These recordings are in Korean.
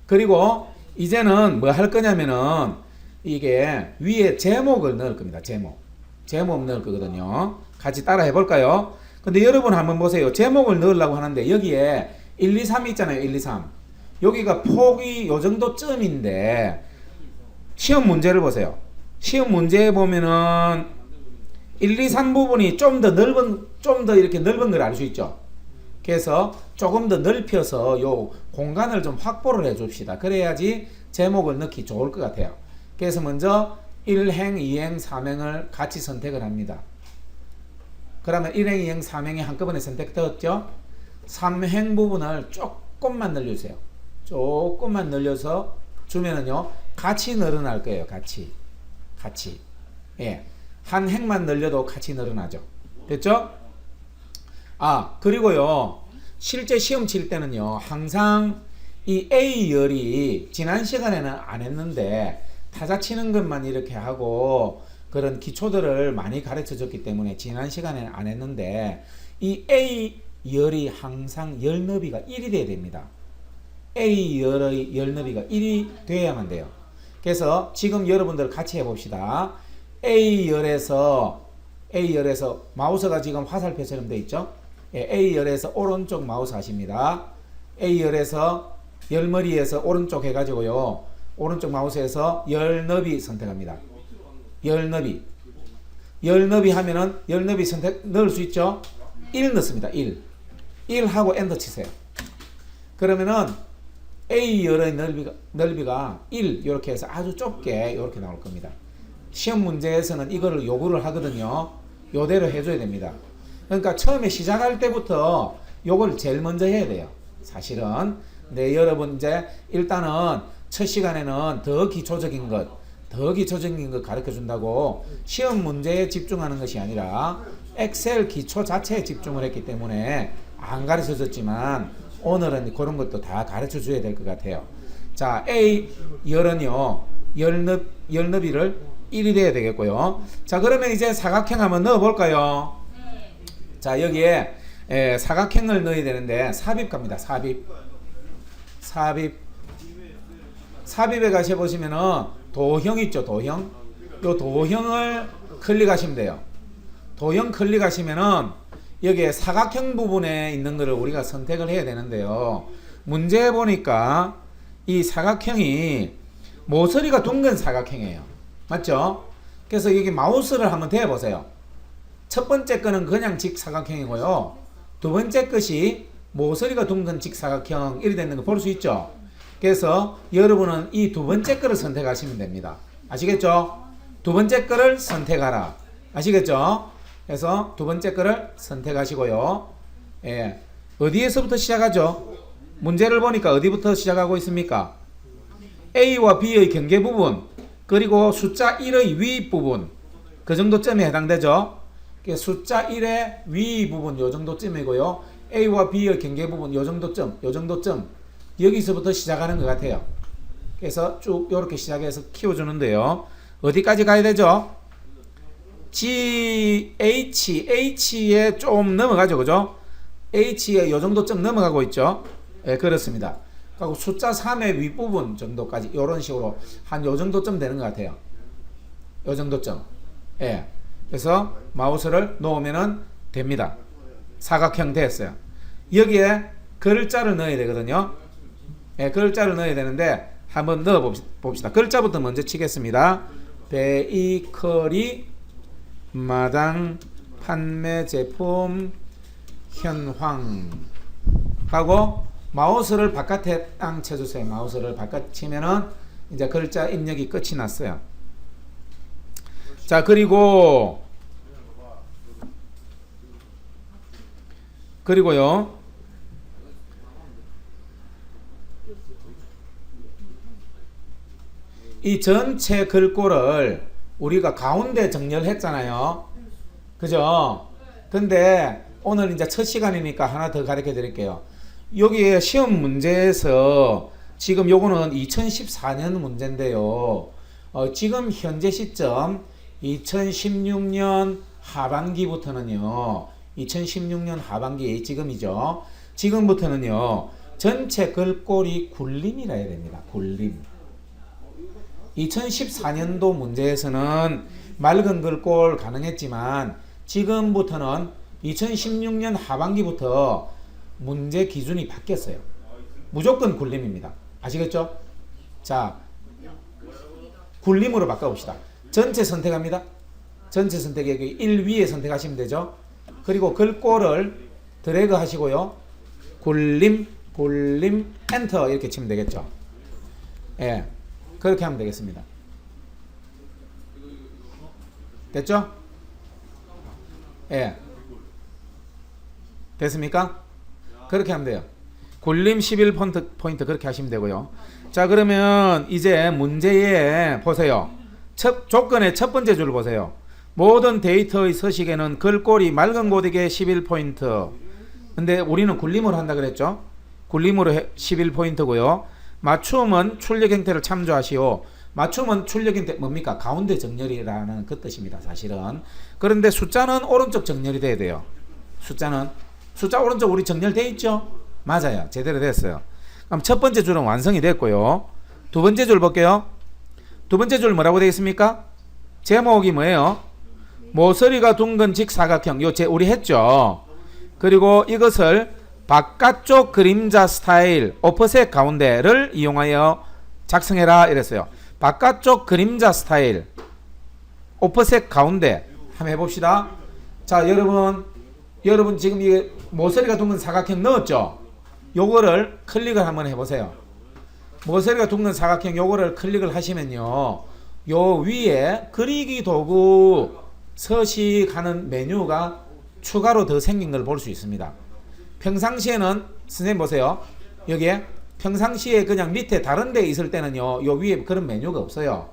그리고 이제는 뭐 할 거냐면은 이게 위에 제목을 넣을 겁니다. 제목 넣을 거거든요. 같이 따라 해볼까요? 근데 여러분 한번 보세요. 제목을 넣으려고 하는데 여기에 1, 2, 3 있잖아요. 1, 2, 3. 여기가 폭이 요 정도쯤인데 시험 문제를 보세요. 시험 문제에 보면은 1, 2, 3 부분이 좀 더 이렇게 넓은 걸 알 수 있죠. 그래서 조금 더 넓혀서 요 공간을 좀 확보를 해 줍시다. 그래야지 제목을 넣기 좋을 것 같아요. 그래서 먼저 1행, 2행, 3행을 같이 선택을 합니다. 그러면 1행, 2행, 3행이 한꺼번에 선택되었죠? 3행 부분을 조금만 늘려주세요. 조금만 늘려서 주면은요, 같이 늘어날 거예요. 같이. 예. 한 행만 늘려도 같이 늘어나죠. 됐죠? 아, 그리고요, 실제 시험 칠 때는요, 항상 이 A열이 지난 시간에는 안 했는데, 타자 치는 것만 이렇게 하고, 그런 기초들을 많이 가르쳐 줬기 때문에 지난 시간에는 안 했는데, 이 A열이 항상 열 너비가 1이 돼야 됩니다. A열의 열 너비가 1이 돼야만 돼요. 그래서 지금 여러분들 같이 해봅시다. A열에서 마우스가 지금 화살표처럼 되어 있죠? 예, A열에서 오른쪽 마우스 하십니다. A열에서 열머리에서 오른쪽 해가지고요. 오른쪽 마우스에서 열너비 선택합니다. 열너비 하면은 열너비 선택 넣을 수 있죠? 1 넣습니다. 1 하고 엔터 치세요. 그러면은 A열의 넓이가 1 이렇게 해서 아주 좁게 이렇게 나올 겁니다. 시험 문제에서는 이거를 요구를 하거든요. 요대로 해줘야 됩니다. 그러니까 처음에 시작할 때부터 요걸 제일 먼저 해야 돼요. 사실은. 네, 여러분 이제 일단은 첫 시간에는 더 기초적인 것 가르쳐 준다고 시험 문제에 집중하는 것이 아니라 엑셀 기초 자체에 집중을 했기 때문에 안 가르쳐 줬지만 오늘은 그런 것도 다 가르쳐 줘야 될 것 같아요. 자, A열은요, 열너비를 1이 돼야 되겠고요. 자, 그러면 이제 사각형 한번 넣어 볼까요? 자, 여기에 사각형을 넣어야 되는데 삽입 갑니다. 삽입에 가셔 보시면은 도형 있죠. 도형. 요 도형을 클릭하시면 돼요. 도형 클릭하시면은 여기에 사각형 부분에 있는 것을 우리가 선택을 해야 되는데요. 문제에 보니까 이 사각형이 모서리가 둥근 사각형이에요. 맞죠? 그래서 여기 마우스를 한번 대보세요. 첫 번째 거는 그냥 직사각형이고요. 두 번째 것이 모서리가 둥근 직사각형 이렇게 되는 거 볼 수 있죠? 그래서 여러분은 이 두 번째 거를 선택하시면 됩니다. 아시겠죠? 두 번째 거를 선택하라. 아시겠죠? 그래서 두 번째 거를 선택하시고요. 예. 어디에서부터 시작하죠? 문제를 보니까 어디부터 시작하고 있습니까? A와 B의 경계 부분, 그리고 숫자 1의 위 부분, 그 정도쯤에 해당되죠? 숫자 1의 위 부분 요 정도쯤이고요. A와 B의 경계 부분 요 정도쯤 여기서부터 시작하는 것 같아요. 그래서 쭉 이렇게 시작해서 키워주는데요. 어디까지 가야 되죠? H에 좀 넘어가죠. 그죠? H에 요 정도쯤 넘어가고 있죠. 예, 그렇습니다. 그리고 숫자 3의 윗부분 정도까지 이런 식으로 한 요 정도쯤 되는 것 같아요. 요 정도쯤. 예. 그래서 마우스를 놓으면은 됩니다. 사각형 됐어요. 여기에 글자를 넣어야 되거든요. 예, 글자를 넣어야 되는데 한번 넣어 봅시다. 글자부터 먼저 치겠습니다. 베이커리 마당 판매 제품 현황 하고 마우스를 바깥에 땅 쳐주세요. 마우스를 바깥 치면은 이제 글자 입력이 끝이 났어요. 자, 그리고요. 이 전체 글꼴을 우리가 가운데 정렬했잖아요. 그죠? 근데 오늘 이제 첫 시간이니까 하나 더 가르쳐 드릴게요. 여기에 시험 문제에서 지금 요거는 2014년 문제인데요. 지금 현재 시점 2016년 하반기부터는요. 2016년 하반기 지금이죠. 지금부터는요. 전체 글꼴이 굴림이라 해야 됩니다. 굴림. 2014년도 문제에서는 맑은 글꼴 가능했지만 지금부터는 2016년 하반기부터 문제 기준이 바뀌었어요. 무조건 굴림입니다. 아시겠죠? 자, 굴림으로 바꿔봅시다. 전체 선택합니다. 전체 선택 여기 1 위에 선택하시면 되죠. 그리고 글꼴을 드래그 하시고요. 굴림, 굴림, 엔터 이렇게 치면 되겠죠. 예, 그렇게 하면 되겠습니다. 됐죠? 예, 됐습니까? 그렇게 하면 돼요. 굴림 11포인트 그렇게 하시면 되고요. 자, 그러면 이제 문제에 보세요. 조건의 첫 번째 줄 보세요. 모든 데이터의 서식에는 글꼴이 맑은 고딕에 11포인트. 근데 우리는 굴림으로 한다 그랬죠? 굴림으로 11포인트고요. 맞춤은 출력 형태를 참조하시오. 맞춤은 출력 형태 뭡니까? 가운데 정렬이라는 그 뜻입니다. 사실은. 그런데 숫자는 오른쪽 정렬이 돼야 돼요. 숫자 오른쪽 우리 정렬돼 있죠? 맞아요. 제대로 됐어요. 그럼 첫 번째 줄은 완성이 됐고요. 두 번째 줄 볼게요. 두 번째 줄 뭐라고 되어 있습니까? 제목이 뭐예요? 모서리가 둥근 직사각형. 우리 했죠. 그리고 이것을 바깥쪽 그림자 스타일 오퍼셋 가운데를 이용하여 작성해라 이랬어요. 바깥쪽 그림자 스타일 오퍼셋 가운데 한번 해봅시다. 자, 여러분 지금 이게 모서리가 둥근 사각형 넣었죠? 요거를 클릭을 한번 해보세요. 모서리가 둥근 사각형 요거를 클릭을 하시면요, 요 위에 그리기 도구 서식하는 메뉴가 추가로 더 생긴 걸 볼 수 있습니다. 평상시에는 선생님 보세요. 여기에 평상시에 그냥 밑에 다른 데 있을 때는요, 요 위에 그런 메뉴가 없어요.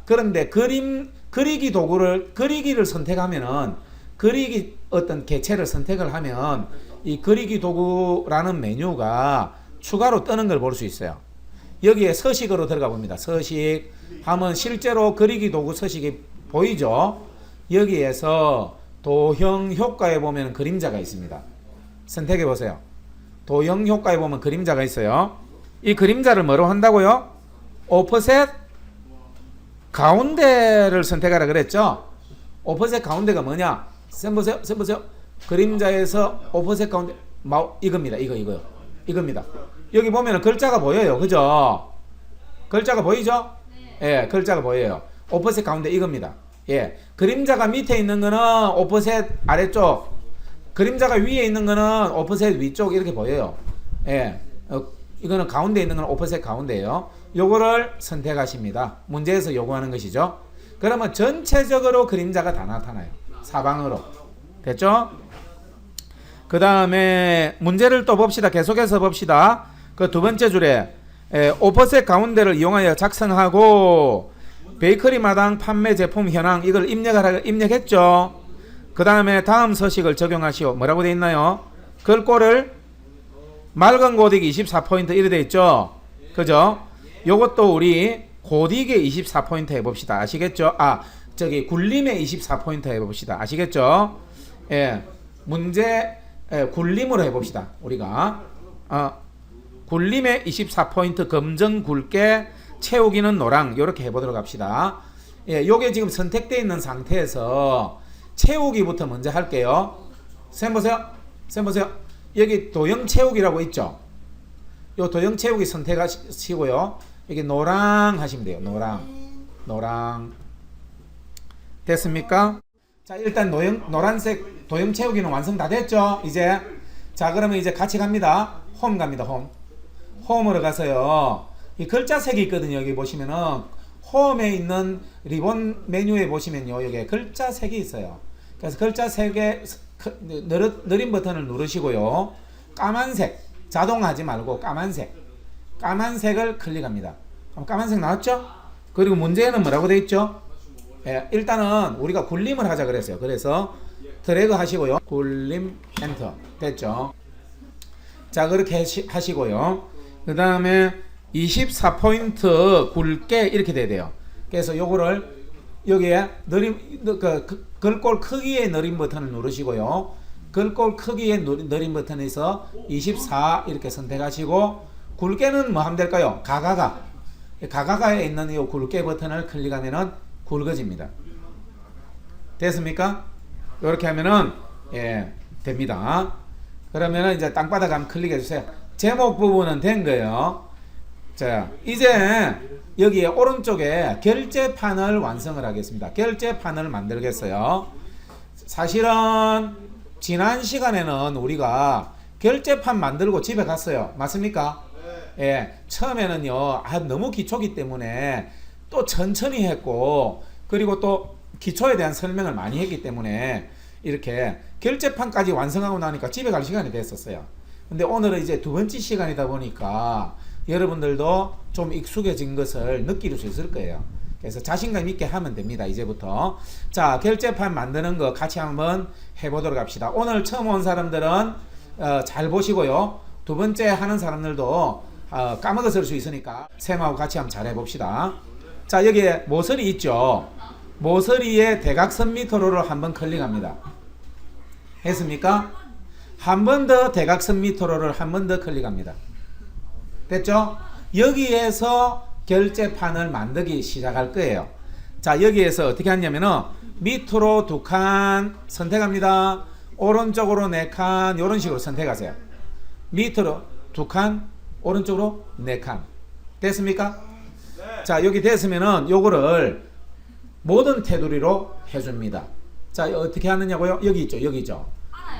그런데 그리기 도구를 그리기를 선택하면은 그리기 어떤 개체를 선택을 하면 이 그리기 도구라는 메뉴가 추가로 뜨는 걸 볼 수 있어요. 여기에 서식으로 들어가 봅니다. 서식 하면 실제로 그리기 도구 서식이 보이죠? 여기에서 도형 효과에 보면 그림자가 있습니다. 선택해 보세요. 도형 효과에 보면 그림자가 있어요. 이 그림자를 뭐로 한다고요? 오퍼셋 가운데를 선택하라 그랬죠? 오퍼셋 가운데가 뭐냐? 쌤 보세요. 그림자에서 오퍼셋 가운데 이겁니다. 이겁니다. 여기 보면 글자가 보여요. 그죠? 글자가 보이죠? 예, 글자가 보여요. 오퍼셋 가운데 이겁니다. 예, 그림자가 밑에 있는 거는 오퍼셋 아래쪽, 그림자가 위에 있는 거는 오퍼셋 위쪽 이렇게 보여요. 예, 이거는 가운데 있는 거는 오퍼셋 가운데예요. 요거를 선택하십니다. 문제에서 요구하는 것이죠. 그러면 전체적으로 그림자가 다 나타나요. 사방으로. 됐죠? 그 다음에 문제를 또 봅시다. 계속해서 봅시다. 그 두 번째 줄에 오퍼셋 가운데를 이용하여 작성하고 베이커리 마당 판매 제품 현황 이걸 입력했죠. 그 다음에 다음 서식을 적용하시오. 뭐라고 되어 있나요? 글꼴을 맑은 고딕 24포인트 이래 되어 있죠. 그죠? 요것도 우리 고딕에 24포인트 해봅시다. 아시겠죠? 굴림에 24포인트 해봅시다. 아시겠죠? 예, 문제 굴림으로 해봅시다. 우리가 굴림에 24포인트 검정 굵게 채우기는 노랑 이렇게 해보도록 합시다. 예, 요게 지금 선택되어 있는 상태에서 채우기부터 먼저 할게요. 쌤 보세요. 여기 도형 채우기라고 있죠. 요 도형 채우기 선택하시고요. 여기 노랑 하시면 돼요. 노랑 됐습니까? 자, 일단 노란색 도형 채우기는 완성 다 됐죠. 이제 자, 그러면 이제 같이 갑니다. 홈 갑니다. 홈으로 가서요, 이 글자 색이 있거든요. 여기 보시면은 홈에 있는 리본 메뉴에 보시면요, 여기 글자 색이 있어요. 그래서 글자 색에 느린 버튼을 누르시고요, 까만색, 자동하지 말고 까만색을 클릭합니다. 그럼 까만색 나왔죠? 그리고 문제는 뭐라고 되어 있죠? 예, 일단은 우리가 굴림을 하자 그랬어요. 그래서 드래그 하시고요, 굴림 엔터 됐죠? 자, 그렇게 하시고요. 그 다음에 24포인트 굵게 이렇게 돼야 돼요. 그래서 요거를 여기에 글꼴 크기의 느림 버튼을 누르시고요. 글꼴 크기의 느림 버튼에서 24 이렇게 선택하시고 굵게는 뭐 하면 될까요? 가가가에 있는 이 굵게 버튼을 클릭하면은 굵어집니다. 됐습니까? 이렇게 하면은 예, 됩니다. 그러면은 이제 땅바닥 한번 클릭해 주세요. 제목 부분은 된 거예요. 자, 이제 여기에 오른쪽에 결제판을 완성을 하겠습니다. 결제판을 만들겠어요. 사실은 지난 시간에는 우리가 결제판 만들고 집에 갔어요. 맞습니까? 예, 처음에는요, 너무 기초기 때문에 또 천천히 했고, 그리고 또 기초에 대한 설명을 많이 했기 때문에 이렇게 결제판까지 완성하고 나니까 집에 갈 시간이 됐었어요. 근데 오늘은 이제 두 번째 시간이다 보니까 여러분들도 좀 익숙해진 것을 느낄 수 있을 거예요. 그래서 자신감 있게 하면 됩니다. 이제부터. 자, 결제판 만드는 거 같이 한번 해보도록 합시다. 오늘 처음 온 사람들은 잘 보시고요. 두 번째 하는 사람들도 까먹었을 수 있으니까 쌤하고 같이 한번 잘 해봅시다. 자, 여기에 모서리 있죠. 모서리에 대각선 밑으로를 한번 클릭합니다. 했습니까? 한 번 더 대각선 밑으로를 한 번 더 클릭합니다. 됐죠? 여기에서 결제판을 만들기 시작할 거예요. 자, 여기에서 어떻게 하냐면은 밑으로 두 칸 선택합니다. 오른쪽으로 네 칸 이런 식으로 선택하세요. 밑으로 두 칸, 오른쪽으로 네 칸. 됐습니까? 네. 자, 여기 됐으면은 요거를 모든 테두리로 해줍니다. 자, 어떻게 하느냐고요? 여기 있죠, 여기 있죠.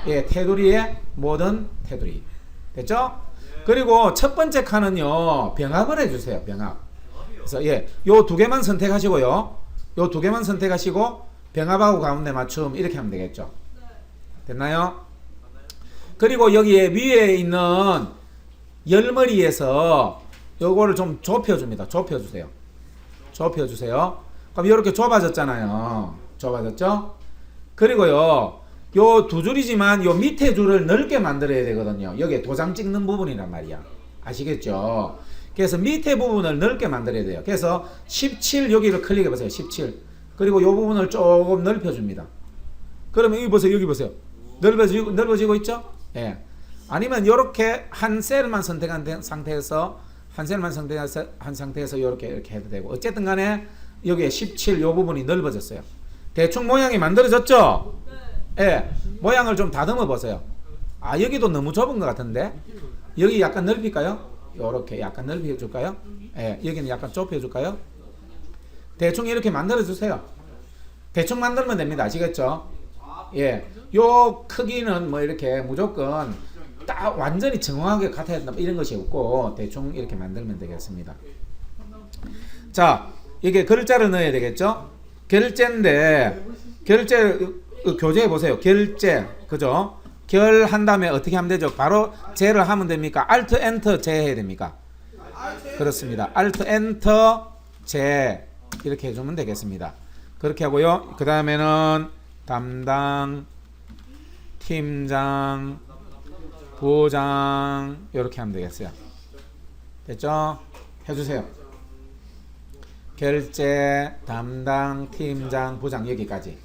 예, 테두리에 모든 테두리. 됐죠? 그리고 첫 번째 칸은요, 병합을 해주세요. 병합. 그래서 예, 요 두 개만 선택하시고요. 요 두 개만 선택하시고 병합하고 가운데 맞춤 이렇게 하면 되겠죠. 됐나요? 그리고 여기에 위에 있는 열머리에서 요거를 좀 좁혀줍니다. 좁혀주세요. 좁혀주세요. 그럼 이렇게 좁아졌잖아요. 좁아졌죠? 그리고요, 요 두 줄이지만 요 밑에 줄을 넓게 만들어야 되거든요. 여기에 도장 찍는 부분이란 말이야. 아시겠죠? 그래서 밑에 부분을 넓게 만들어야 돼요. 그래서 17 여기를 클릭해 보세요. 17. 그리고 요 부분을 조금 넓혀줍니다. 그러면 여기 보세요. 여기 보세요. 넓어지고 있죠? 예. 아니면 이렇게 한 셀만 선택한 상태에서 한 셀만 선택한 상태에서 이렇게 해도 되고, 어쨌든 간에 여기에 17 요 부분이 넓어졌어요. 대충 모양이 만들어졌죠? 예. 모양을 좀 다듬어 보세요. 아, 여기도 너무 좁은 것 같은데 여기 약간 넓힐까요? 요렇게 약간 넓혀 줄까요? 예. 여기는 약간 좁혀 줄까요? 대충 이렇게 만들어 주세요. 대충 만들면 됩니다. 아시겠죠? 예. 요 크기는 뭐 이렇게 무조건 딱 완전히 정확하게 같아야 된다 이런 것이 없고 대충 이렇게 만들면 되겠습니다. 자, 이게 글자를 넣어야 되겠죠? 결제인데 결제 교재해 보세요. 결제, 그죠? 결한 다음에 어떻게 하면 되죠? 바로 제를 하면 됩니까? Alt Enter 제 해야 됩니까? 그렇습니다. Alt Enter 제 이렇게 해주면 되겠습니다. 그렇게 하고요. 그 다음에는 담당, 팀장, 부장 이렇게 하면 되겠어요. 됐죠? 해주세요. 결제, 담당, 팀장, 부장 여기까지.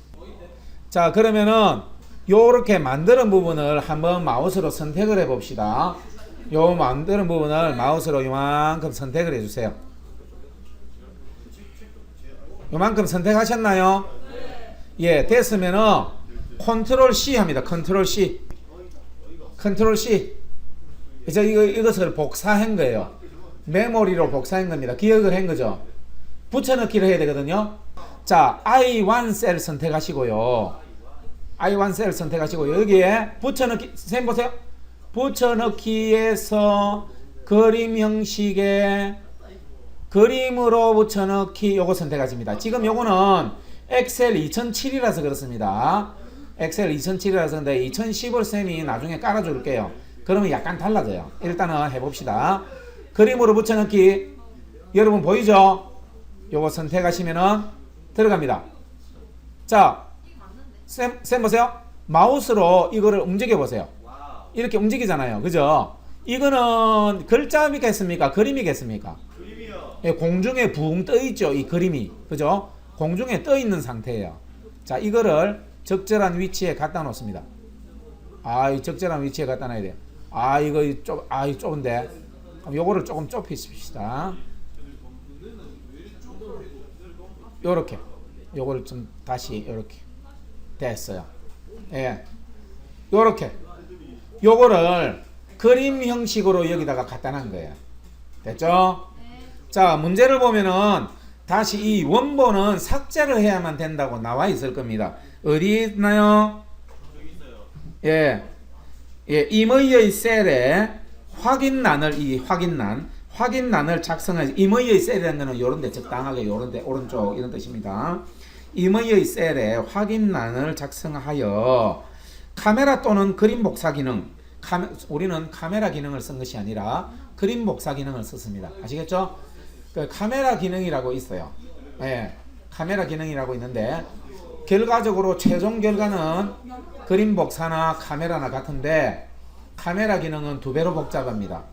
자, 그러면은 요렇게 만드는 부분을 한번 마우스로 선택을 해 봅시다. 요 만드는 부분을 마우스로 요만큼 선택을 해 주세요. 요만큼 선택하셨나요? 예, 됐으면은 컨트롤 C 합니다. 컨트롤 C. 컨트롤 C. 이제 이것을 복사한 거예요. 메모리로 복사한 겁니다. 기억을 한 거죠. 붙여넣기를 해야 되거든요. 자, I1 셀 선택하시고요. I1 셀 선택하시고 여기에 붙여넣기, 선생님 보세요. 붙여넣기에서 그림 형식의 그림으로 붙여넣기 요거 선택하십니다. 지금 요거는 엑셀 2007이라서 그렇습니다. 엑셀 2007이라서 근데 2010을 쌤이 나중에 깔아줄게요. 그러면 약간 달라져요. 일단은 해봅시다. 그림으로 붙여넣기 여러분 보이죠? 요거 선택하시면은 들어갑니다. 자, 쌤 보세요. 마우스로 이거를 움직여 보세요. 이렇게 움직이잖아요. 그죠? 이거는 글자이겠습니까? 그림이겠습니까? 그림이요. 예, 공중에 붕 떠 있죠. 이 그림이. 그죠? 공중에 떠 있는 상태예요. 자, 이거를 적절한 위치에 갖다 놓습니다. 이 적절한 위치에 갖다 놔야 돼요. 이거 이거 좁은데. 그럼 요거를 조금 좁히십시다. 요렇게. 요거를 좀 다시 요렇게. 됐어요. 예. 요렇게. 요거를 그림 형식으로 여기다가 갖다 놓은 거예요. 됐죠? 자, 문제를 보면은 다시 이 원본은 삭제를 해야만 된다고 나와 있을 겁니다. 어디 있나요? 예. 예, 임의의 셀에 확인란을 작성해. 임의의 셀이라는 거는 요런데 적당하게 요런데 오른쪽 이런 뜻입니다. 임의의 셀에 확인란을 작성하여 카메라 또는 그림 복사 기능, 우리는 카메라 기능을 쓴 것이 아니라 그림 복사 기능을 썼습니다. 아시겠죠? 그 카메라 기능이라고 있어요. 예, 카메라 기능이라고 있는데 결과적으로 최종 결과는 그림 복사나 카메라나 같은데 카메라 기능은 2배로 복잡합니다.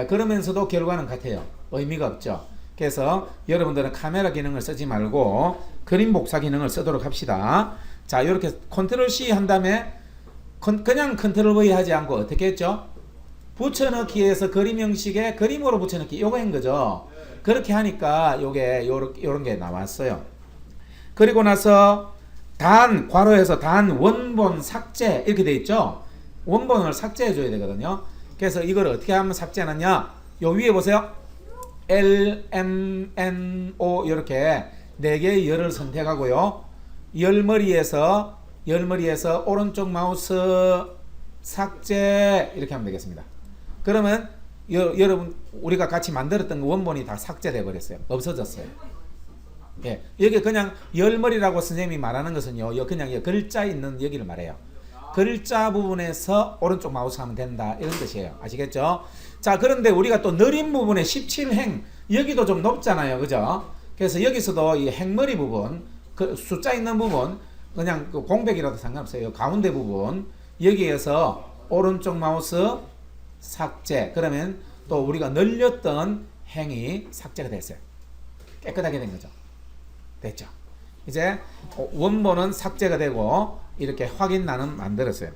그러면서도 결과는 같아요. 의미가 없죠. 그래서 여러분들은 카메라 기능을 쓰지 말고 그림 복사 기능을 쓰도록 합시다. 자, 이렇게 컨트롤 C 한 다음에 그냥 컨트롤 V 하지 않고 어떻게 했죠? 붙여넣기에서 그림 형식에 그림으로 붙여넣기 요거 한 거죠. 그렇게 하니까 요게 요런 게 나왔어요. 그리고 나서 괄호에서 원본 삭제 이렇게 돼 있죠. 원본을 삭제해 줘야 되거든요. 그래서 이걸 어떻게 하면 삭제하느냐? 요 위에 보세요. L, M, N, O 이렇게 4개의 열을 선택하고요. 열머리에서 오른쪽 마우스 삭제 이렇게 하면 되겠습니다. 그러면 여러분 우리가 같이 만들었던 원본이 다 삭제돼 버렸어요. 없어졌어요. 예, 여기 그냥 열머리라고 선생님이 말하는 것은요, 그냥 글자 있는 여기를 말해요. 글자 부분에서 오른쪽 마우스 하면 된다 이런 뜻이에요. 아시겠죠? 자, 그런데 우리가 또 느린 부분에 17행 여기도 좀 높잖아요, 그죠? 그래서 여기서도 이 행머리 부분, 그 숫자 있는 부분 그냥 그 공백이라도 상관없어요. 가운데 부분 여기에서 오른쪽 마우스 삭제. 그러면 또 우리가 늘렸던 행이 삭제가 됐어요. 깨끗하게 된 거죠. 됐죠? 이제 원본은 삭제가 되고 이렇게 확인란은 만들었어요.